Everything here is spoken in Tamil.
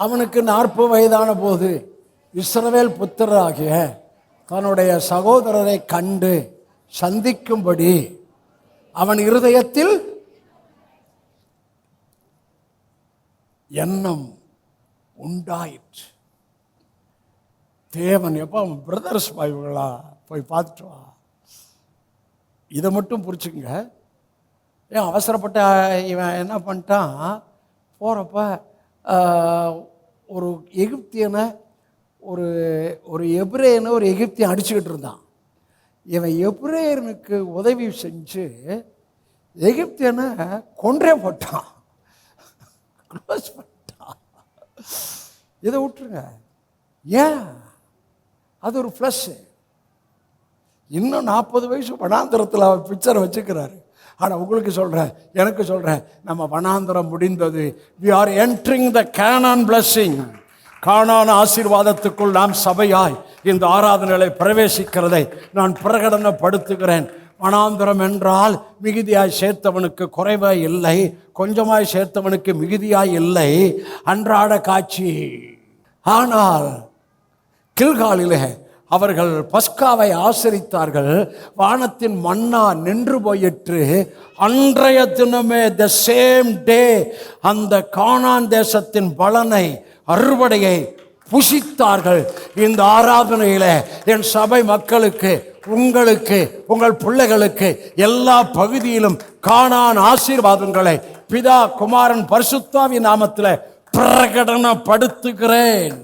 அவனுக்கு 40 வயதான போது இஸ்ரவேல் புத்திரராகிய தன்னுடைய சகோதரரை கண்டு சந்திக்கும்படி அவன் இருதயத்தில் எண்ணம் உண்டாயிற்று. தேவன் எப்போ பிரதர்ஸ் பாய்வுகளா போய் பார்த்துட்டு வா, இதை மட்டும் புரிச்சுங்க. ஏன் அவசரப்பட்ட இவன் என்ன பண்ணிட்டான், போகிறப்ப ஒரு எகிப்தியனை ஒரு ஒரு எபிரேயனை ஒரு எகிப்தியன் அடிச்சுக்கிட்டு இருந்தான். இவன் எபிரேயனுக்கு உதவி செஞ்சு எகிப்தியனை கொன்றே போட்டான், க்ளோஸ் பண்ணிட்டான். இதை விட்டுருங்க. ஏன்? அது ஒரு ப்ளஸ்ஸு. இன்னும் 40 வயசு வனாந்திரத்தில் அவர் பிக்சரை வச்சுக்கிறாரு. ஆனால் உங்களுக்கு சொல்கிறேன், எனக்கு சொல்கிறேன், நம்ம வனாந்திரம் முடிந்தது. we are entering the Canaan blessing. கானான் ஆசீர்வாதத்துக்குள் நாம் சபையாய் இந்த ஆராதனைகளை பிரவேசிக்கிறதை நான் பிரகடனப்படுத்துகிறேன். வனாந்திரம் என்றால் மிகுதியாய் சேர்த்தவனுக்கு குறைவாய் இல்லை, கொஞ்சமாய் சேர்த்தவனுக்கு மிகுதியாய் இல்லை, அன்றாட காட்சி. ஆனால் கில்காலிலே அவர்கள் பஸ்காவை ஆசரித்தார்கள். வானத்தின் மன்னா நின்று போயிற்று. அன்றைய தினமே த சேம் டே அந்த கானான் தேசத்தின் பலனை, அறுவடையை புசித்தார்கள். இந்த ஆராதனையில என் சபை மக்களுக்கு, உங்களுக்கு, உங்கள் பிள்ளைகளுக்கு எல்லா பகுதியிலும் கானான் ஆசீர்வாதங்களை பிதா குமாரன் பரிசுத்தாவின் நாமத்தில் பிரகடனப்படுத்துகிறேன்.